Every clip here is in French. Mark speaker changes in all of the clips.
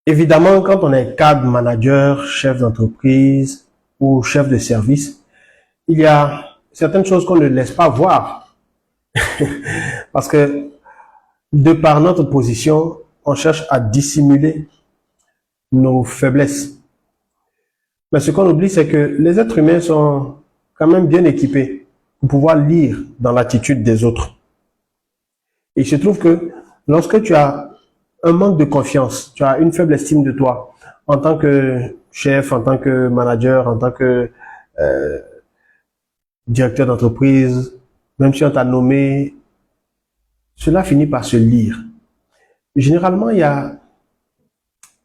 Speaker 1: Évidemment, quand on est cadre, manager, chef d'entreprise ou chef de service, il y a certaines choses qu'on ne laisse pas voir. Parce que de par notre position, on cherche à dissimuler nos faiblesses. Mais ce qu'on oublie, c'est que les êtres humains sont quand même bien équipés pour pouvoir lire dans l'attitude des autres. Et il se trouve que lorsque tu as un manque de confiance, tu as une faible estime de toi, en tant que chef, en tant que manager, en tant que directeur d'entreprise, même si on t'a nommé, cela finit par se lire. Généralement, il y a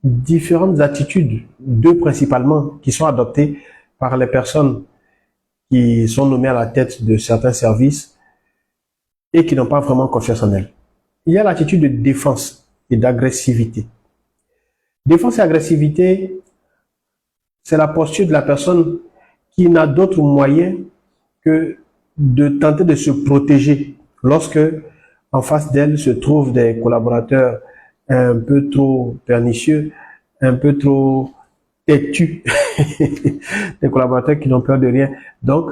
Speaker 1: différentes attitudes, deux principalement, qui sont adoptées par les personnes qui sont nommées à la tête de certains services et qui n'ont pas vraiment confiance en elles. Il y a l'attitude de défense et d'agressivité. Défense et agressivité, c'est la posture de la personne qui n'a d'autre moyen que de tenter de se protéger lorsque en face d'elle se trouvent des collaborateurs un peu trop pernicieux, un peu trop têtus, des collaborateurs qui n'ont peur de rien. Donc,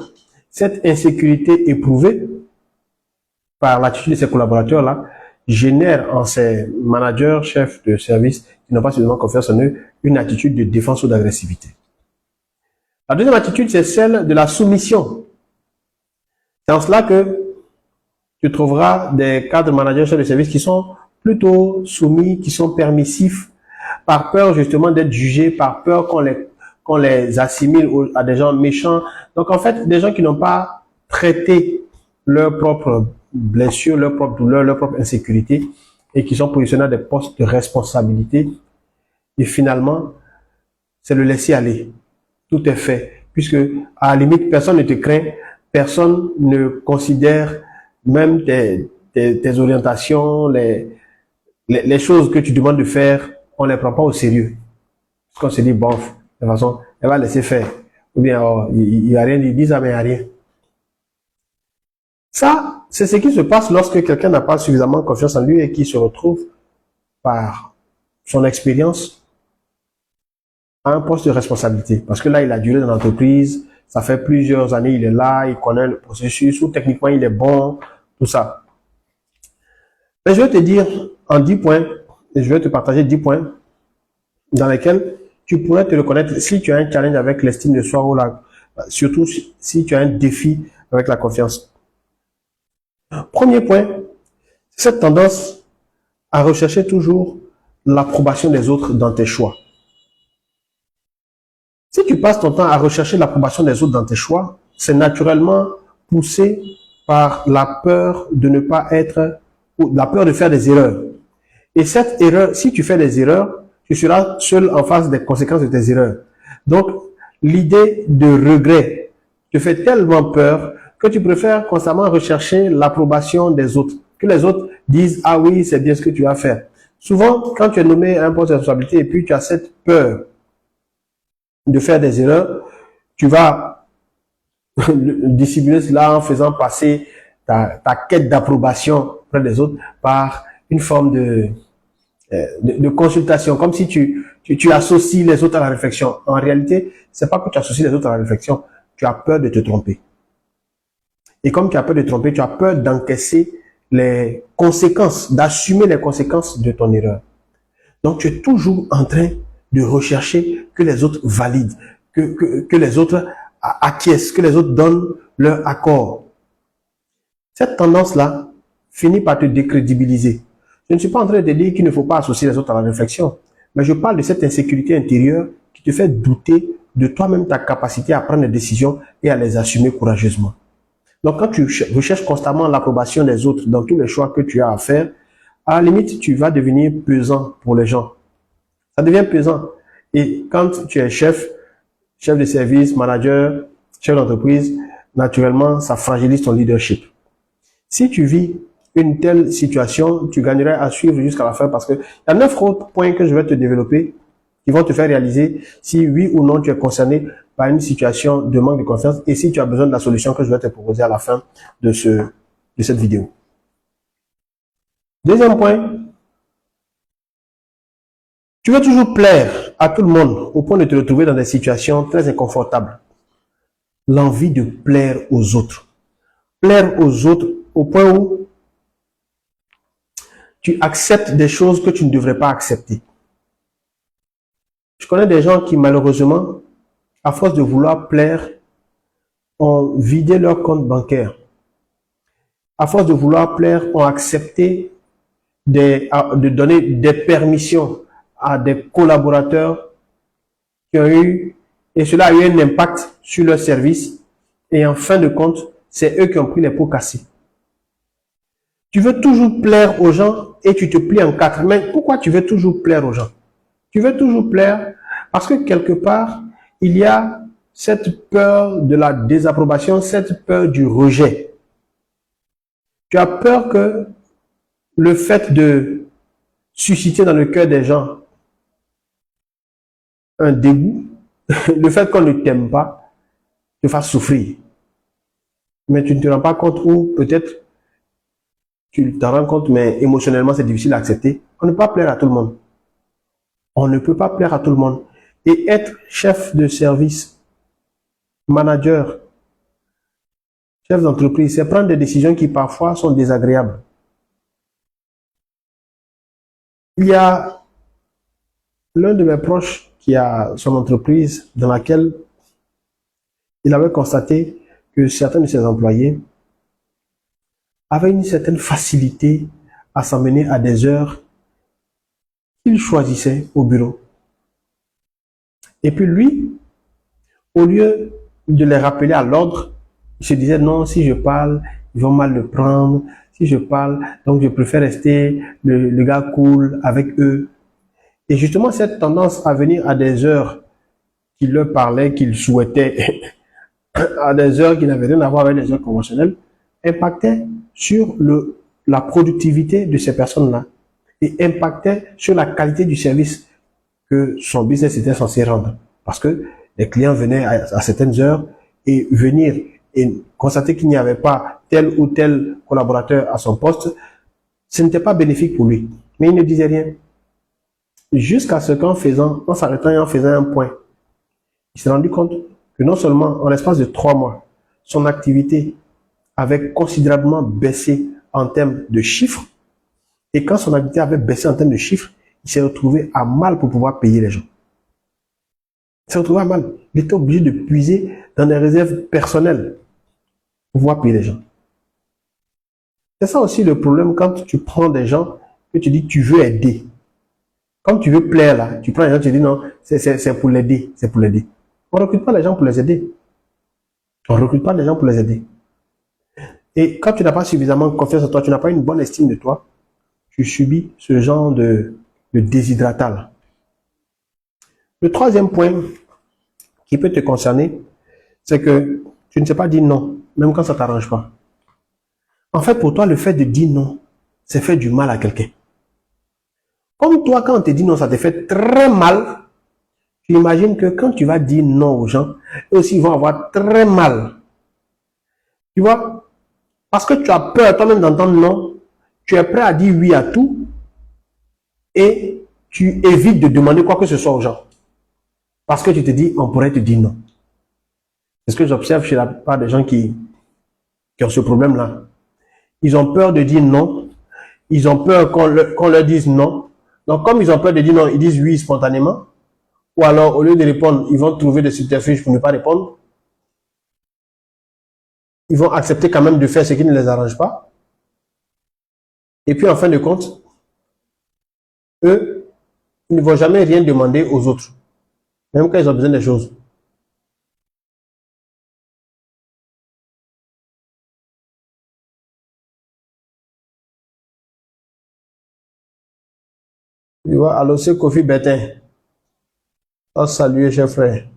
Speaker 1: cette insécurité éprouvée par l'attitude de ces collaborateurs-là génère en ces managers, chefs de service qui n'ont pas suffisamment confiance en eux, une attitude de défense ou d'agressivité. La deuxième attitude, c'est celle de la soumission. C'est en cela que tu trouveras des cadres managers, chefs de service qui sont plutôt soumis, qui sont permissifs, par peur justement d'être jugés, par peur qu'on les assimile à des gens méchants. Donc en fait, des gens qui n'ont pas traité leurs propres blessures, leurs propres douleurs, leurs propres insécurités et qui sont positionnés à des postes de responsabilité. Et finalement, c'est le laisser aller. Tout est fait. Puisque, à la limite, personne ne te craint, personne ne considère même tes orientations, les choses que tu demandes de faire, on ne les prend pas au sérieux. Parce qu'on se dit, bon, de toute façon, elle va laisser faire. Ou bien, oh, il n'y a rien, ils disent, ah, mais il n'y a rien. Ça, c'est ce qui se passe lorsque quelqu'un n'a pas suffisamment confiance en lui et qui se retrouve par son expérience à un poste de responsabilité. Parce que là, il a duré dans l'entreprise, ça fait plusieurs années, il est là, il connaît le processus, ou techniquement, il est bon, tout ça. Mais je vais te dire en 10 points, et je vais te partager 10 points dans lesquels tu pourrais te reconnaître si tu as un challenge avec l'estime de soi ou surtout si tu as un défi avec la confiance. Premier point, cette tendance à rechercher toujours l'approbation des autres dans tes choix. Si tu passes ton temps à rechercher l'approbation des autres dans tes choix, c'est naturellement poussé par la peur de ne pas être, ou la peur de faire des erreurs. Et cette erreur, si tu fais des erreurs, tu seras seul en face des conséquences de tes erreurs. Donc, l'idée de regret te fait tellement peur que tu préfères constamment rechercher l'approbation des autres. Que les autres disent, ah oui, c'est bien ce que tu vas faire. Souvent, quand tu es nommé à un poste de responsabilité et puis tu as cette peur de faire des erreurs, tu vas dissimuler cela en faisant passer ta quête d'approbation auprès des autres par une forme de consultation, comme si tu associes les autres à la réflexion. En réalité, c'est pas que tu associes les autres à la réflexion, tu as peur de te tromper. Et comme tu as peur de te tromper, tu as peur d'encaisser les conséquences, d'assumer les conséquences de ton erreur. Donc, tu es toujours en train de rechercher que les autres valident, que les autres acquiescent, que les autres donnent leur accord. Cette tendance-là finit par te décrédibiliser. Je ne suis pas en train de te dire qu'il ne faut pas associer les autres à la réflexion, mais je parle de cette insécurité intérieure qui te fait douter de toi-même, ta capacité à prendre des décisions et à les assumer courageusement. Donc, quand tu recherches constamment l'approbation des autres dans tous les choix que tu as à faire, à la limite, tu vas devenir pesant pour les gens. Ça devient pesant. Et quand tu es chef de service, manager, chef d'entreprise, naturellement, ça fragilise ton leadership. Si tu vis une telle situation, tu gagnerais à suivre jusqu'à la fin parce que il y a 9 autres points que je vais te développer qui vont te faire réaliser si oui ou non tu es concerné par une situation de manque de confiance et si tu as besoin de la solution que je vais te proposer à la fin de cette vidéo. Deuxième point, Tu veux toujours plaire à tout le monde au point de te retrouver dans des situations très inconfortables. L'envie de plaire aux autres. Plaire aux autres au point où tu acceptes des choses que tu ne devrais pas accepter. Je connais des gens qui, malheureusement, à force de vouloir plaire, ont vidé leur compte bancaire. À force de vouloir plaire, ont accepté de donner des permissions à des collaborateurs qui ont eu, et cela a eu un impact sur leur service, et en fin de compte, c'est eux qui ont pris les pots cassés. Tu veux toujours plaire aux gens et tu te plies en quatre. Mais pourquoi tu veux toujours plaire aux gens? Tu veux toujours plaire parce que quelque part, il y a cette peur de la désapprobation, cette peur du rejet. Tu as peur que le fait de susciter dans le cœur des gens un dégoût, le fait qu'on ne t'aime pas, te fasse souffrir. Mais tu ne te rends pas compte, ou peut-être tu t'en rends compte, mais émotionnellement c'est difficile à accepter. On ne peut pas plaire à tout le monde. On ne peut pas plaire à tout le monde. Et être chef de service, manager, chef d'entreprise, c'est prendre des décisions qui parfois sont désagréables. Il y a l'un de mes proches qui a son entreprise dans laquelle il avait constaté que certains de ses employés avaient une certaine facilité à s'emmener à des heures qu'il choisissait au bureau. Et puis lui, au lieu de les rappeler à l'ordre, il se disait non, si je parle, ils vont mal le prendre. Si je parle, donc je préfère rester le gars cool avec eux. Et justement, cette tendance à venir à des heures qu'il leur parlait, qu'il souhaitait, à des heures qui n'avaient rien à voir avec les heures conventionnelles, impactait sur la productivité de ces personnes-là et impactait sur la qualité du service que son business était censé rendre. Parce que les clients venaient à certaines heures et venir et constater qu'il n'y avait pas tel ou tel collaborateur à son poste, ce n'était pas bénéfique pour lui. Mais il ne disait rien. Jusqu'à ce qu'en s'arrêtant et en faisant un point, il s'est rendu compte que non seulement en l'espace de 3 mois, son activité avait considérablement baissé en termes de chiffres, et quand son activité avait baissé en termes de chiffres, il s'est retrouvé à mal pour pouvoir payer les gens. Il s'est retrouvé à mal. Il était obligé de puiser dans des réserves personnelles pour pouvoir payer les gens. C'est ça aussi le problème quand tu prends des gens que tu dis que tu veux aider. Comme tu veux plaire là, tu prends les gens, tu dis non, c'est pour l'aider, c'est pour l'aider. On ne recrute pas les gens pour les aider. On ne recrute pas les gens pour les aider. Et quand tu n'as pas suffisamment confiance en toi, tu n'as pas une bonne estime de toi, tu subis ce genre de déshydratal. Le troisième point qui peut te concerner, c'est que tu ne sais pas dire non, même quand ça ne t'arrange pas. En fait, pour toi, le fait de dire non, c'est faire du mal à quelqu'un. Comme toi, quand on te dit non, ça te fait très mal, tu imagines que quand tu vas dire non aux gens, eux aussi ils vont avoir très mal. Tu vois? Parce que tu as peur toi-même d'entendre non, tu es prêt à dire oui à tout et tu évites de demander quoi que ce soit aux gens. Parce que tu te dis, on pourrait te dire non. C'est ce que j'observe chez la plupart des gens qui ont ce problème-là. Ils ont peur de dire non. Ils ont peur qu'on leur dise non. Donc, comme ils ont peur de dire non, ils disent oui spontanément. Ou alors, au lieu de répondre, ils vont trouver des subterfuges pour ne pas répondre. Ils vont accepter quand même de faire ce qui ne les arrange pas. Et puis, en fin de compte, eux, ils ne vont jamais rien demander aux autres. Même quand ils ont besoin des choses. Tu vois, alors c'est Kofi Bertin. Oh, salut, cher frère.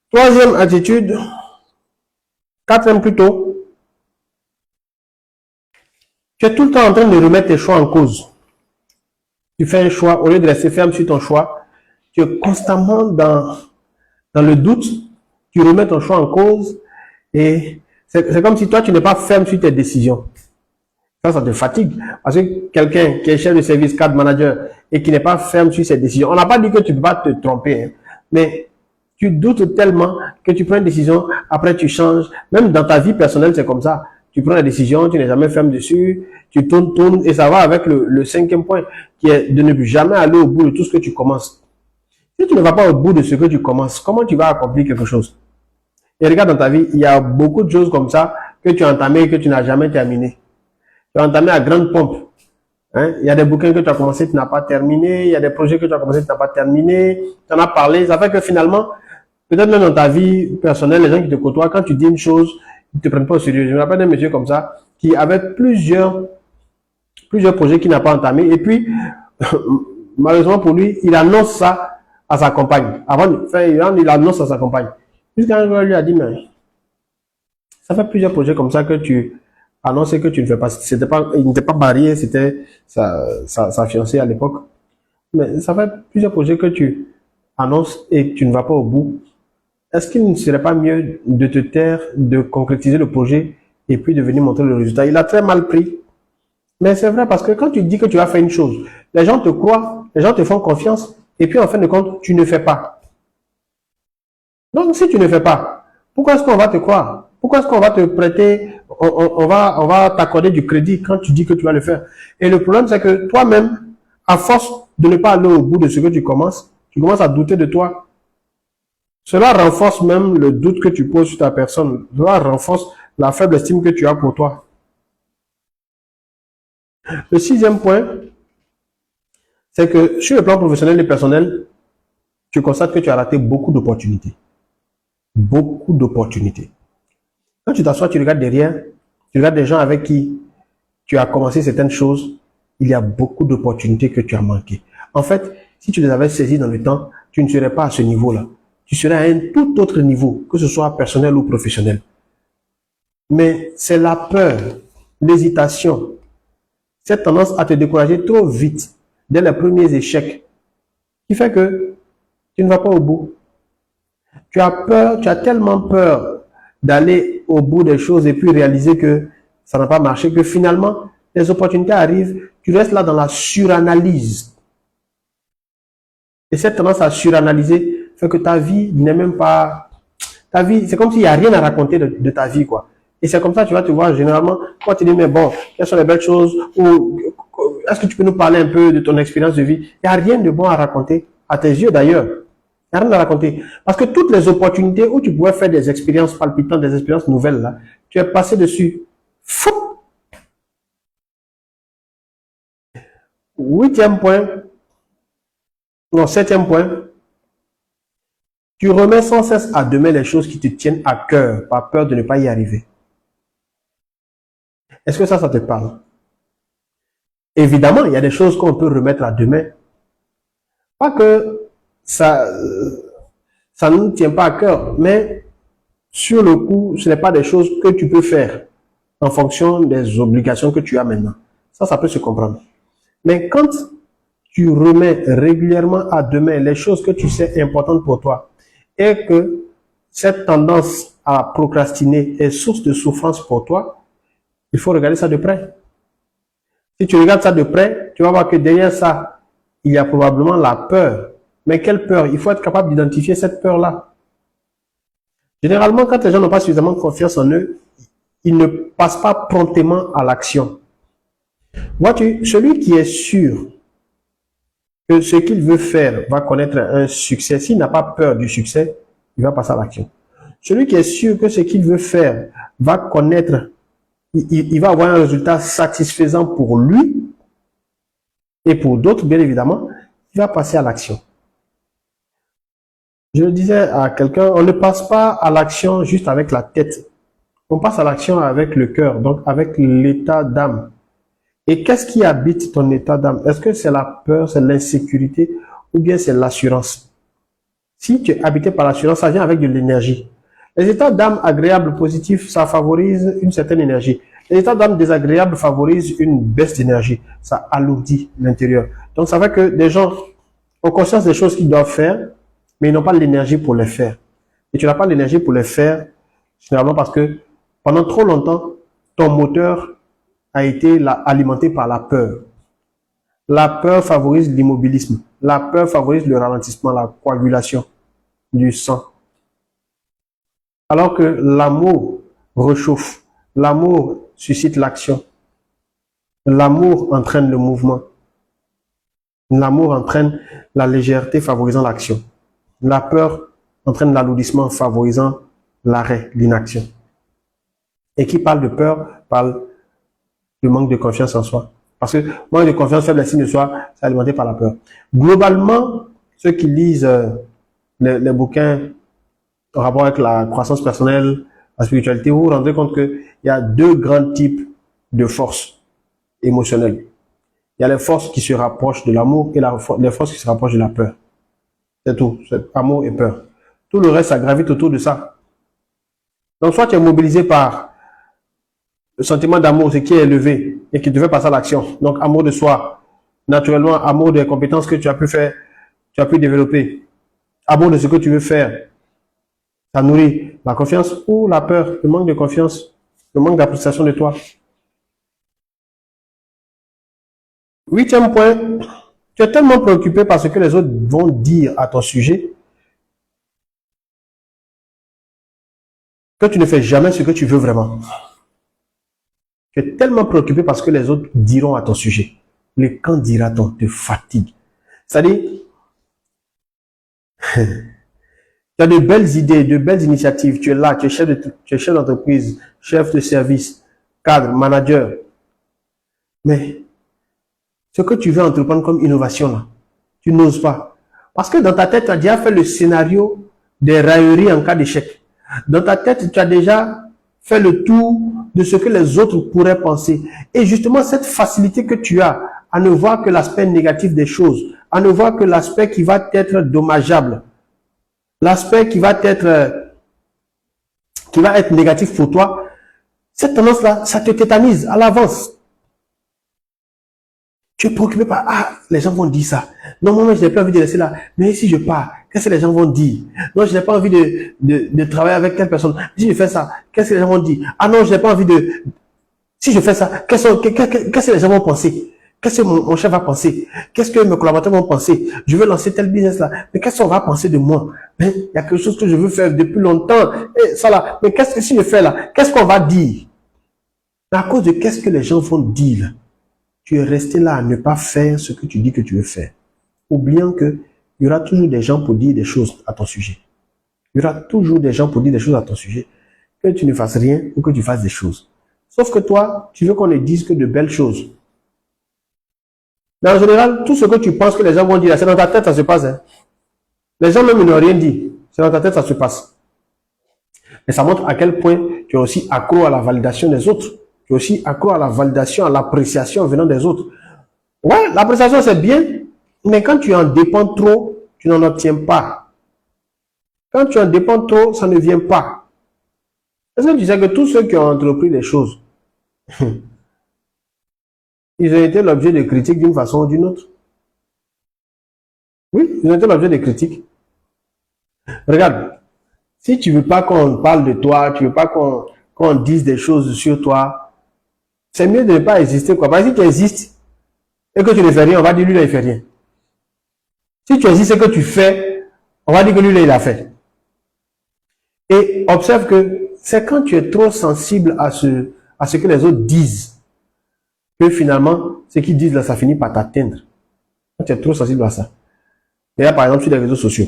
Speaker 1: Troisième attitude, quatrième plutôt, tu es tout le temps en train de remettre tes choix en cause. Tu fais un choix, au lieu de rester ferme sur ton choix, tu es constamment dans Dans le doute, tu remets ton choix en cause et c'est comme si toi, tu n'es pas ferme sur tes décisions. Ça te fatigue. Parce que quelqu'un qui est chef de service, cadre manager, et qui n'est pas ferme sur ses décisions, on n'a pas dit que tu ne peux pas te tromper, hein, mais tu doutes tellement que tu prends une décision, après tu changes. Même dans ta vie personnelle, c'est comme ça. Tu prends la décision, tu n'es jamais ferme dessus, tu tournes, et ça va avec le cinquième point, qui est de ne jamais aller au bout de tout ce que tu commences. Si tu ne vas pas au bout de ce que tu commences, comment tu vas accomplir quelque chose? Et regarde dans ta vie, il y a beaucoup de choses comme ça que tu as entamées et que tu n'as jamais terminé. Tu as entamé à grande pompe. Hein? Il y a des bouquins que tu as commencé, tu n'as pas terminé. Il y a des projets que tu as commencé, tu n'as pas terminé. Tu en as parlé. Ça fait que finalement, peut-être même dans ta vie personnelle, les gens qui te côtoient, quand tu dis une chose, ils ne te prennent pas au sérieux. Je me rappelle d'un monsieur comme ça, qui avait plusieurs projets qu'il n'a pas entamés. Et puis, malheureusement pour lui, il annonce ça à sa compagne. Avant de faire, il annonce à sa compagne. Jusqu'à un jour, lui a dit, mais ça fait plusieurs projets comme ça que tu annonces et que tu ne fais pas. Il n'était pas marié, c'était sa fiancée à l'époque. Mais ça fait plusieurs projets que tu annonces et que tu ne vas pas au bout. Est-ce qu'il ne serait pas mieux de te taire, de concrétiser le projet et puis de venir montrer le résultat? Il a très mal pris. Mais c'est vrai parce que quand tu dis que tu as fait une chose, les gens te croient, les gens te font confiance et puis en fin de compte, tu ne fais pas. Donc si tu ne fais pas, pourquoi est-ce qu'on va te croire? Pourquoi est-ce qu'on va te prêter, on va t'accorder du crédit quand tu dis que tu vas le faire? Et le problème, c'est que toi-même, à force de ne pas aller au bout de ce que tu commences à douter de toi. Cela renforce même le doute que tu poses sur ta personne. Cela renforce la faible estime que tu as pour toi. Le sixième point, c'est que sur le plan professionnel et personnel, tu constates que tu as raté beaucoup d'opportunités. Beaucoup d'opportunités. Quand tu t'assois, tu regardes derrière, tu regardes des gens avec qui tu as commencé certaines choses, il y a beaucoup d'opportunités que tu as manquées. En fait, si tu les avais saisies dans le temps, tu ne serais pas à ce niveau-là. Tu serais à un tout autre niveau, que ce soit personnel ou professionnel. Mais c'est la peur, l'hésitation, cette tendance à te décourager trop vite dès les premiers échecs qui fait que tu ne vas pas au bout. Tu as peur, tu as tellement peur d'aller au bout des choses et puis réaliser que ça n'a pas marché, que finalement, les opportunités arrivent, tu restes là dans la suranalyse. Et cette tendance à suranalyser fait que ta vie n'est même pas... Ta vie, c'est comme s'il n'y a rien à raconter de ta vie, quoi. Et c'est comme ça que tu vas te voir généralement, quand tu dis, mais bon, quelles sont les belles choses, ou est-ce que tu peux nous parler un peu de ton expérience de vie? Il n'y a rien de bon à raconter, à tes yeux d'ailleurs. Il n'y a rien à raconter. Parce que toutes les opportunités où tu pouvais faire des expériences palpitantes, des expériences nouvelles, là, tu es passé dessus. Fou! Huitième point, non, septième point, tu remets sans cesse à demain les choses qui te tiennent à cœur, par peur de ne pas y arriver. Est-ce que ça te parle? Évidemment, il y a des choses qu'on peut remettre à demain. Pas que ça ne nous tient pas à cœur, mais sur le coup, ce n'est pas des choses que tu peux faire en fonction des obligations que tu as maintenant. Ça peut se comprendre. Mais quand tu remets régulièrement à demain les choses que tu sais importantes pour toi et que cette tendance à procrastiner est source de souffrance pour toi, il faut regarder ça de près. Si tu regardes ça de près, tu vas voir que derrière ça, il y a probablement la peur. Mais quelle peur? Il faut être capable d'identifier cette peur-là. Généralement, quand les gens n'ont pas suffisamment confiance en eux, ils ne passent pas promptement à l'action. Vois-tu, celui qui est sûr que ce qu'il veut faire va connaître un succès, s'il n'a pas peur du succès, il va passer à l'action. Celui qui est sûr que ce qu'il veut faire va connaître, il va avoir un résultat satisfaisant pour lui et pour d'autres, bien évidemment, il va passer à l'action. Je le disais à quelqu'un, on ne passe pas à l'action juste avec la tête. On passe à l'action avec le cœur, donc avec l'état d'âme. Et qu'est-ce qui habite ton état d'âme? Est-ce que c'est la peur, c'est l'insécurité ou bien c'est l'assurance? Si tu es habité par l'assurance, ça vient avec de l'énergie. Les états d'âme agréables, positifs, ça favorise une certaine énergie. Les états d'âme désagréables favorisent une baisse d'énergie. Ça alourdit l'intérieur. Donc ça fait que des gens ont conscience des choses qu'ils doivent faire, mais ils n'ont pas l'énergie pour les faire. et tu n'as pas l'énergie pour les faire, généralement parce que pendant trop longtemps, ton moteur a été alimenté par la peur. La peur favorise l'immobilisme. La peur favorise le ralentissement, la coagulation du sang. Alors que l'amour réchauffe. L'amour suscite l'action. L'amour entraîne le mouvement. L'amour entraîne la légèreté favorisant l'action. La peur entraîne l'alourdissement favorisant l'arrêt, l'inaction. Et qui parle de peur parle de manque de confiance en soi. Parce que manque de confiance, faible estime de soi, c'est alimenté par la peur. Globalement, ceux qui lisent les bouquins en rapport avec la croissance personnelle, la spiritualité, vous vous rendrez compte qu'il y a deux grands types de forces émotionnelles. Il y a les forces qui se rapprochent de l'amour et les forces qui se rapprochent de la peur. C'est tout. C'est amour et peur. Tout le reste, ça gravite autour de ça. Donc, soit tu es mobilisé par le sentiment d'amour, ce qui est élevé et qui devait passer à l'action. Donc, amour de soi. Naturellement, amour des compétences que tu as pu faire, tu as pu développer. Amour de ce que tu veux faire. Ça nourrit la confiance ou la peur, le manque de confiance, le manque d'appréciation de toi. 8e point, tu es tellement préoccupé par ce que les autres vont dire à ton sujet que tu ne fais jamais ce que tu veux vraiment. Tu es tellement préoccupé par ce que les autres diront à ton sujet. Le quand dira-t-on te fatigue. C'est-à-dire, tu as de belles idées, de belles initiatives. Tu es là, tu es chef d'entreprise, chef de service, cadre, manager. Mais ce que tu veux entreprendre comme innovation, là, tu n'oses pas. Parce que dans ta tête, tu as déjà fait le scénario des railleries en cas d'échec. Dans ta tête, tu as déjà fait le tour de ce que les autres pourraient penser. Et justement, cette facilité que tu as à ne voir que l'aspect négatif des choses, à ne voir que l'aspect qui va être dommageable, l'aspect qui va être négatif pour toi, cette tendance-là, ça te tétanise à l'avance. Tu es préoccupé par, ah, les gens vont dire ça. Non, moi, je n'ai pas envie de rester là. Mais si je pars, qu'est-ce que les gens vont dire? Non, je n'ai pas envie de travailler avec telle personne. Si je fais ça, qu'est-ce que les gens vont dire? Ah non, je n'ai pas envie de... Si je fais ça, qu'est-ce que les gens vont penser? Qu'est-ce que mon chef va penser? Qu'est-ce que mes collaborateurs vont penser? Je veux lancer tel business là. Mais qu'est-ce qu'on va penser de moi? Mais il y a quelque chose que je veux faire depuis longtemps. Et ça là. Mais qu'est-ce que si je fais là? Qu'est-ce qu'on va dire? À cause de qu'est-ce que les gens vont dire? Tu es resté là à ne pas faire ce que tu dis que tu veux faire. Oubliant qu'il y aura toujours des gens pour dire des choses à ton sujet. Il y aura toujours des gens pour dire des choses à ton sujet. Que tu ne fasses rien ou que tu fasses des choses. Sauf que toi, tu veux qu'on ne dise que de belles choses. Mais en général, tout ce que tu penses que les gens vont dire, c'est dans ta tête, ça se passe. Hein. Les gens même n'ont rien dit. C'est dans ta tête, ça se passe. Mais ça montre à quel point tu es aussi accro à la validation des autres. Tu es aussi accro à la validation, à l'appréciation venant des autres. Ouais, l'appréciation c'est bien, mais quand tu en dépends trop, tu n'en obtiens pas. Quand tu en dépends trop, ça ne vient pas. Est-ce que tu sais que tous ceux qui ont entrepris des choses, ils ont été l'objet de critiques d'une façon ou d'une autre? Oui, ils ont été l'objet de critiques. Regarde, si tu veux pas qu'on parle de toi, tu veux pas qu'on dise des choses sur toi, c'est mieux de ne pas exister, quoi. Parce que si tu existes et que tu ne fais rien, on va dire lui là il fait rien. Si tu existes et que tu fais, on va dire que lui là il a fait. Et observe que c'est quand tu es trop sensible à ce que les autres disent que finalement, ce qu'ils disent là, ça finit par t'atteindre. Quand tu es trop sensible à ça. Et là, par exemple, sur les réseaux sociaux.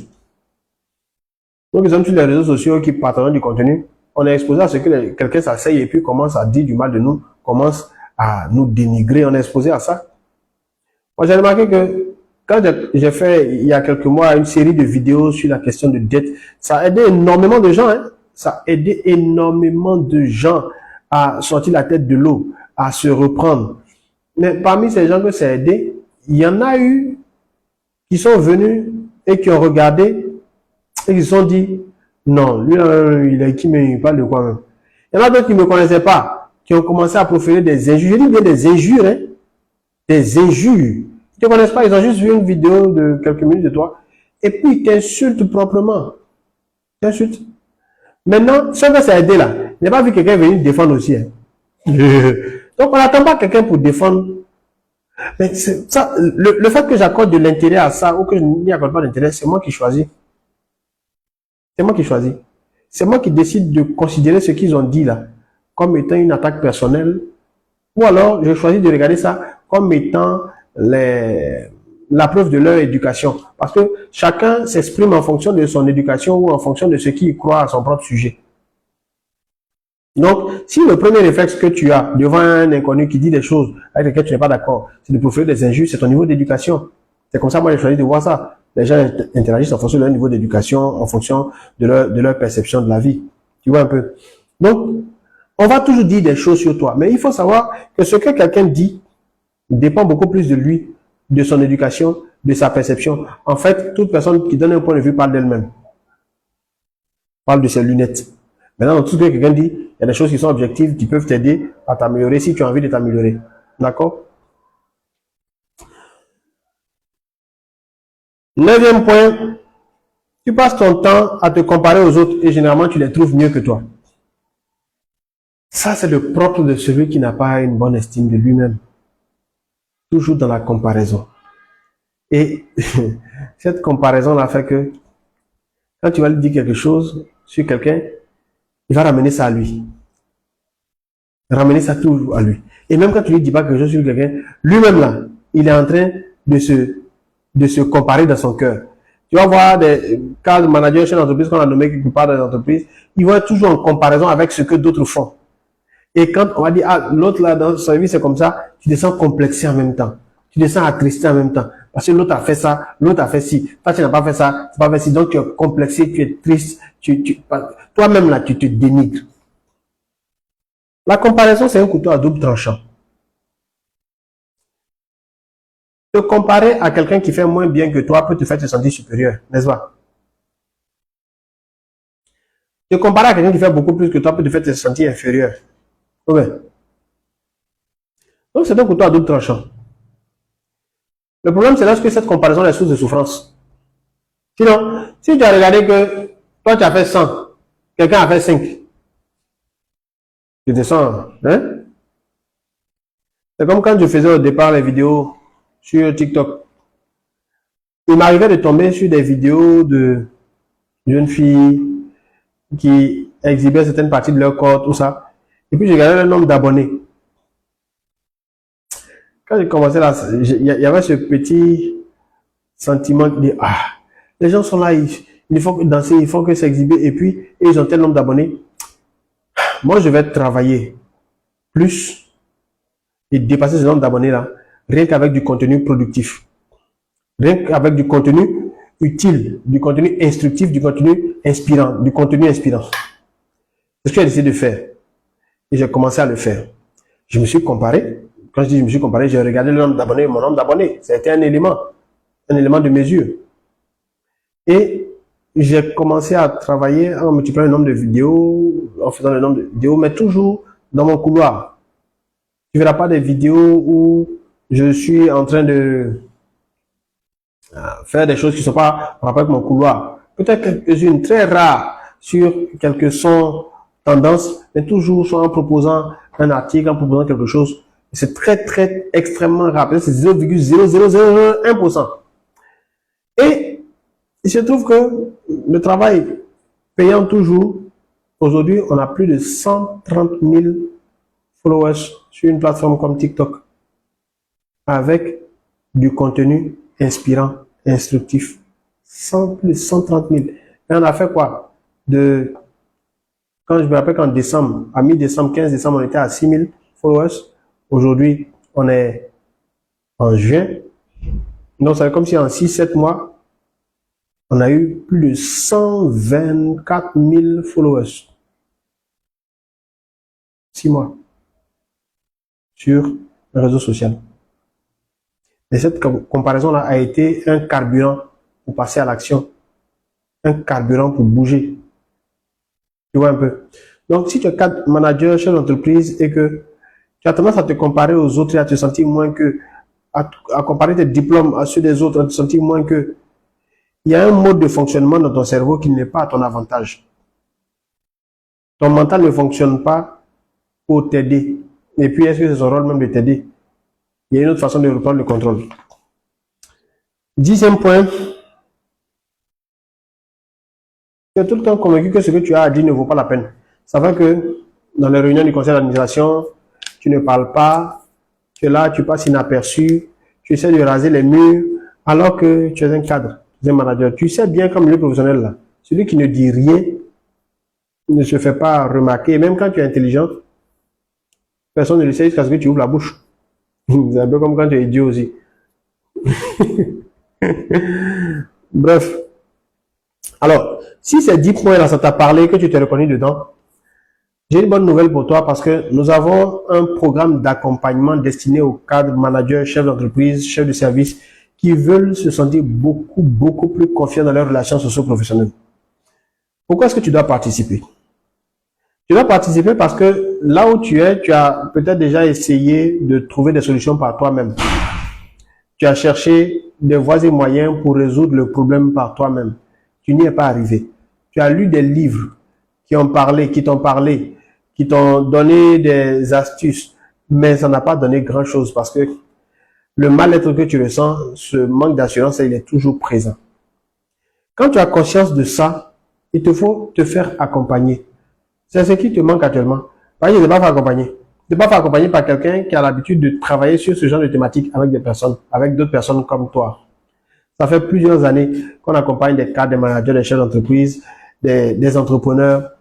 Speaker 1: Donc, ils sont sur les réseaux sociaux qui partagent du contenu. On est exposé à ce que quelqu'un s'asseye et puis commence à dire du mal de nous, commence à nous dénigrer. On est exposé à ça. Moi, j'ai remarqué que quand j'ai fait, il y a quelques mois, une série de vidéos sur la question de dette, ça a aidé énormément de gens. Hein? Ça a aidé énormément de gens à sortir la tête de l'eau, à se reprendre. Mais parmi ces gens que ça a aidé, il y en a eu qui sont venus et qui ont regardé et qui se sont dit, non, lui, il est qui me parle de quoi même. Il y en a d'autres qui ne me connaissaient pas, qui ont commencé à proférer des injures. Je dis bien des injures, hein. Des injures. Ils ne te connaissent pas, ils ont juste vu une vidéo de quelques minutes de toi. Et puis, ils t'insultent proprement. Ils t'insultent. Maintenant, ce que ça a aidé là, il n'a pas vu quelqu'un venir défendre aussi. Hein. Donc, on n'attend pas quelqu'un pour défendre. Mais ça, le fait que j'accorde de l'intérêt à ça ou que je n'y accorde pas d'intérêt, c'est moi qui choisis. C'est moi qui choisis. C'est moi qui décide de considérer ce qu'ils ont dit là comme étant une attaque personnelle. Ou alors, je choisis de regarder ça comme étant la preuve de leur éducation. Parce que chacun s'exprime en fonction de son éducation ou en fonction de ce qu'il croit à son propre sujet. Donc, si le premier réflexe que tu as devant un inconnu qui dit des choses avec lesquelles tu n'es pas d'accord, c'est de proférer des injures, c'est ton niveau d'éducation. C'est comme ça, moi, j'ai choisi de voir ça. Les gens interagissent en fonction de leur niveau d'éducation, en fonction de leur perception de la vie. Tu vois un peu. Donc, on va toujours dire des choses sur toi, mais il faut savoir que ce que quelqu'un dit dépend beaucoup plus de lui, de son éducation, de sa perception. En fait, toute personne qui donne un point de vue parle d'elle-même. Parle de ses lunettes. Maintenant, dans tout ce que quelqu'un dit, il y a des choses qui sont objectives, qui peuvent t'aider à t'améliorer si tu as envie de t'améliorer. D'accord? 9e point, tu passes ton temps à te comparer aux autres et généralement tu les trouves mieux que toi. Ça, c'est le propre de celui qui n'a pas une bonne estime de lui-même. Toujours dans la comparaison. Et cette comparaison-là fait que quand tu vas lui dire quelque chose sur quelqu'un, il va ramener ça à lui. Ramener ça toujours à lui. Et même quand tu lui dis pas quelque chose sur quelqu'un, lui-même là, il est en train de se comparer dans son cœur. Tu vas voir des cas de managers chez l'entreprise qu'on a nommé quelque part dans l'entreprise, ils vont être toujours en comparaison avec ce que d'autres font. Et quand on va dire, ah, l'autre là, dans sa vie, c'est comme ça, tu te sens complexé en même temps. Tu te sens attristé en même temps. Parce que l'autre a fait ça, l'autre a fait ci. Toi, tu n'as pas fait ça, tu n'as pas fait ci. Donc, tu es complexé, tu es triste. Toi-même là, tu te dénigres. La comparaison, c'est un couteau à double tranchant. Te comparer à quelqu'un qui fait moins bien que toi peut te faire te sentir supérieur, n'est-ce pas? Te comparer à quelqu'un qui fait beaucoup plus que toi peut te faire te sentir inférieur. Ouais. Donc, c'est un couteau à double tranchant. Le problème, c'est lorsque cette comparaison est source de souffrance. Sinon, si tu as regardé que toi, tu as fait 100, quelqu'un a fait 5, tu descends, hein? C'est comme quand je faisais au départ les vidéos sur TikTok. Il m'arrivait de tomber sur des vidéos de jeunes filles qui exhibaient certaines parties de leur corps, tout ça. Et puis, je regardais le nombre d'abonnés. Quand j'ai commencé là, il y avait ce petit sentiment de dire, ah, les gens sont là, il faut que danser, il faut que s'exhiber, et puis, ils ont tel nombre d'abonnés. Moi, je vais travailler plus et dépasser ce nombre d'abonnés là, rien qu'avec du contenu productif. Rien qu'avec du contenu utile, du contenu instructif, du contenu inspirant, du contenu inspirant. C'est ce que j'ai décidé de faire. Et j'ai commencé à le faire. Je me suis comparé. Quand je dis je me suis comparé, j'ai regardé le nombre d'abonnés, mon nombre d'abonnés. C'était un élément de mesure. Et j'ai commencé à travailler en multipliant le nombre de vidéos, en faisant le nombre de vidéos, mais toujours dans mon couloir. Tu ne verras pas des vidéos où je suis en train de faire des choses qui ne sont pas en rapport avec mon couloir. Peut-être quelques-unes très rares sur quelques sons, tendances, mais toujours soit en proposant un article, en proposant quelque chose. C'est très, extrêmement rare. C'est 0,0001%. Et il se trouve que le travail payant toujours, aujourd'hui, on a plus de 130 000 followers sur une plateforme comme TikTok avec du contenu inspirant, instructif. Plus de 130 000. Et on a fait quoi? Quand je me rappelle qu'en décembre, à mi-décembre, 15 décembre, on était à 6 000 followers. Aujourd'hui, on est en juin. Donc, c'est comme si en 6-7 mois, on a eu plus de 124 000 followers. 6 mois. Sur le réseau social. Et cette comparaison-là a été un carburant pour passer à l'action. Un carburant pour bouger. Tu vois un peu. Donc, si tu es cadre manager chez l'entreprise et que tu as tendance à te comparer aux autres et à te sentir moins que, à comparer tes diplômes à ceux des autres, à te sentir moins que, il y a un mode de fonctionnement dans ton cerveau qui n'est pas à ton avantage. Ton mental ne fonctionne pas pour t'aider. Et puis, est-ce que c'est son rôle même de t'aider? Il y a une autre façon de reprendre le contrôle. 10e point. Tu es tout le temps convaincu que ce que tu as à dire ne vaut pas la peine. Ça fait que dans les réunions du conseil d'administration, tu ne parles pas, tu es là, tu passes inaperçu, tu essaies de raser les murs, alors que tu es un cadre, tu es un manager. Tu sais bien comme le professionnel là, celui qui ne dit rien ne se fait pas remarquer. Même quand tu es intelligent, personne ne le sait jusqu'à ce que tu ouvres la bouche. C'est un peu comme quand tu es idiot aussi. Bref. Alors, si ces 10 points là, ça t'a parlé, que tu t'es reconnu dedans, j'ai une bonne nouvelle pour toi parce que nous avons un programme d'accompagnement destiné aux cadres, managers, chefs d'entreprise, chefs de service qui veulent se sentir beaucoup plus confiants dans leurs relations socio-professionnelles. Pourquoi est-ce que tu dois participer? Tu dois participer parce que là où tu es, tu as peut-être déjà essayé de trouver des solutions par toi-même. Tu as cherché des voies et moyens pour résoudre le problème par toi-même. Tu n'y es pas arrivé. Tu as lu des livres qui t'ont parlé, qui t'ont donné des astuces, mais ça n'a pas donné grand-chose parce que le mal-être que tu ressens, ce manque d'assurance, il est toujours présent. Quand tu as conscience de ça, il te faut te faire accompagner. C'est ce qui te manque actuellement. Par exemple, ne pas faire accompagner. Ne pas faire accompagner par quelqu'un qui a l'habitude de travailler sur ce genre de thématique avec des personnes, avec d'autres personnes comme toi. Ça fait plusieurs années qu'on accompagne des cadres, des managers, des chefs d'entreprise, des entrepreneurs,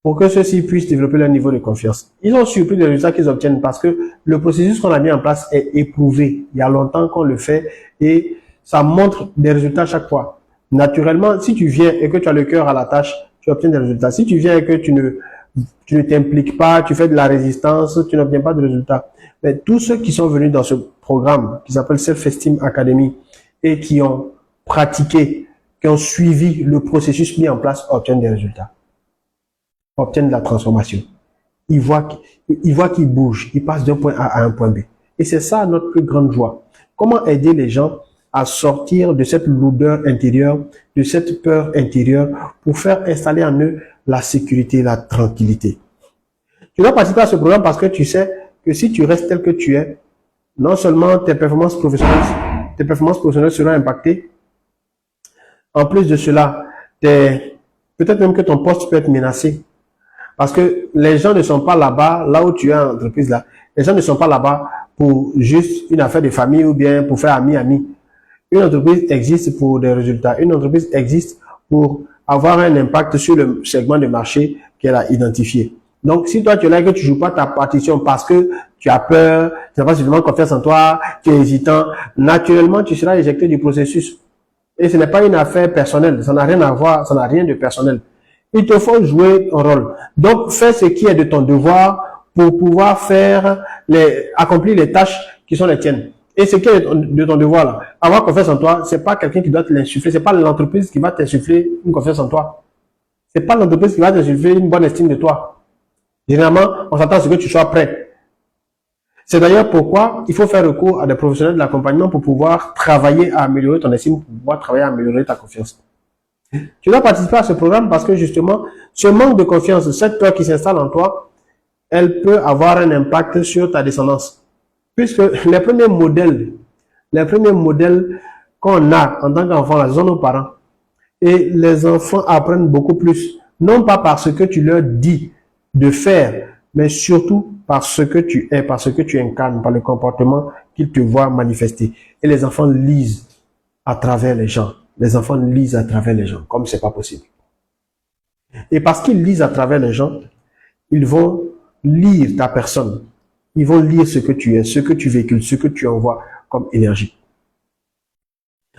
Speaker 1: pour que ceux-ci puissent développer leur niveau de confiance. Ils ont surpris les résultats qu'ils obtiennent parce que le processus qu'on a mis en place est éprouvé. Il y a longtemps qu'on le fait et ça montre des résultats chaque fois. Naturellement, si tu viens et que tu as le cœur à la tâche, tu obtiens des résultats. Si tu viens et que tu ne t'impliques pas, tu fais de la résistance, tu n'obtiens pas de résultats. Mais tous ceux qui sont venus dans ce programme qui s'appelle Self-Esteem Academy et qui ont pratiqué, qui ont suivi le processus mis en place, obtiennent des résultats, obtiennent de la transformation. Ils voient qu'ils bougent, ils passent d'un point A à un point B. Et c'est ça notre plus grande joie. Comment aider les gens à sortir de cette lourdeur intérieure, de cette peur intérieure, pour faire installer en eux la sécurité, la tranquillité. Tu dois participer à ce programme parce que tu sais que si tu restes tel que tu es, non seulement tes performances professionnelles seront impactées, en plus de cela, peut-être même que ton poste peut être menacé. Parce que les gens ne sont pas là-bas, là où tu es en entreprise là, les gens ne sont pas là-bas pour juste une affaire de famille ou bien pour faire ami-ami. Une entreprise existe pour des résultats. Une entreprise existe pour avoir un impact sur le segment de marché qu'elle a identifié. Donc, si toi, tu es là et que tu joues pas ta partition parce que tu as peur, tu n'as pas suffisamment confiance en toi, tu es hésitant, naturellement, tu seras éjecté du processus. Et ce n'est pas une affaire personnelle. Ça n'a rien à voir, ça n'a rien de personnel. Il te faut jouer ton rôle. Donc, fais ce qui est de ton devoir pour pouvoir accomplir les tâches qui sont les tiennes. Et ce qui est de ton devoir là, avoir confiance en toi, c'est pas quelqu'un qui doit te l'insuffler, c'est pas l'entreprise qui va t'insuffler une confiance en toi. C'est pas l'entreprise qui va t'insuffler une bonne estime de toi. Généralement, on s'attend à ce que tu sois prêt. C'est d'ailleurs pourquoi il faut faire recours à des professionnels de l'accompagnement pour pouvoir travailler à améliorer ton estime, pour pouvoir travailler à améliorer ta confiance. Tu dois participer à ce programme parce que justement, ce manque de confiance, cette peur qui s'installe en toi, elle peut avoir un impact sur ta descendance. Puisque les premiers modèles qu'on a en tant qu'enfant, ce sont nos parents. Et les enfants apprennent beaucoup plus, non pas parce que tu leur dis de faire, mais surtout parce que tu es, parce que tu incarnes, par le comportement qu'ils te voient manifester. Et les enfants lisent à travers les gens. Les enfants lisent à travers les gens, comme c'est pas possible. Et parce qu'ils lisent à travers les gens, ils vont lire ta personne. Ils vont lire ce que tu es, ce que tu véhicules, ce que tu envoies comme énergie.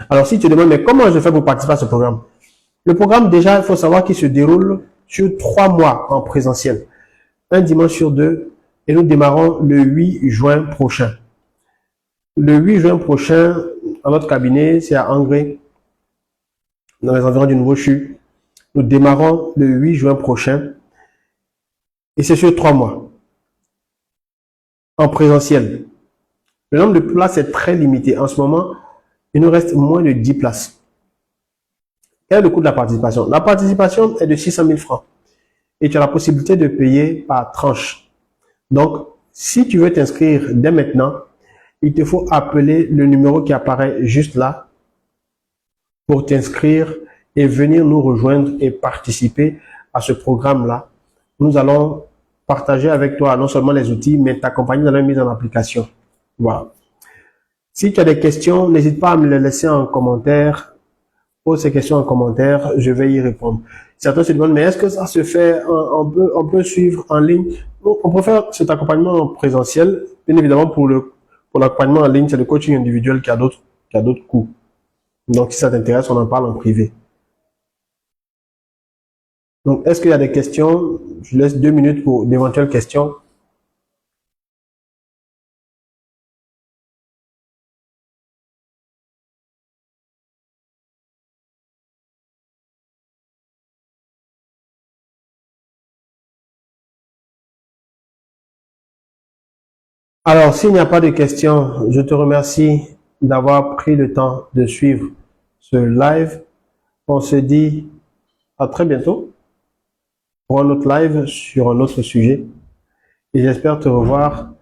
Speaker 1: Alors, si tu te demandes, mais comment je fais pour participer à ce programme? Le programme, déjà, il faut savoir qu'il se déroule sur 3 mois en présentiel. Un dimanche sur 2, et nous démarrons le 8 juin prochain. Le 8 juin prochain, à notre cabinet, c'est à Angré, dans les environs du Nouveau-Chu. Nous démarrons le 8 juin prochain, et c'est sur 3 mois. En présentiel. Le nombre de places est très limité. En ce moment, il nous reste moins de 10 places. Quel est le coût de la participation? La participation est de 600 000 francs. et tu as la possibilité de payer par tranche. Donc, si tu veux t'inscrire dès maintenant, il te faut appeler le numéro qui apparaît juste là pour t'inscrire et venir nous rejoindre et participer à ce programme-là. Nous allons partager avec toi non seulement les outils, mais t'accompagner dans la mise en application. Voilà. Si tu as des questions, n'hésite pas à me les laisser en commentaire. Pose ces questions en commentaire, je vais y répondre. Certains se demandent, mais est-ce que ça se fait, on peut suivre en ligne? On peut faire cet accompagnement en présentiel. Bien évidemment, pour l'accompagnement en ligne, c'est le coaching individuel qui a d'autres coûts. Donc, si ça t'intéresse, on en parle en privé. Donc, est-ce qu'il y a des questions? Je laisse 2 minutes pour d'éventuelles questions. Alors, s'il n'y a pas de questions, je te remercie d'avoir pris le temps de suivre ce live. On se dit à très bientôt pour un autre live sur un autre sujet. Et j'espère te revoir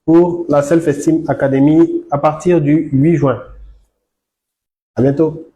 Speaker 1: pour la Self Esteem Academy à partir du 8 juin. À bientôt.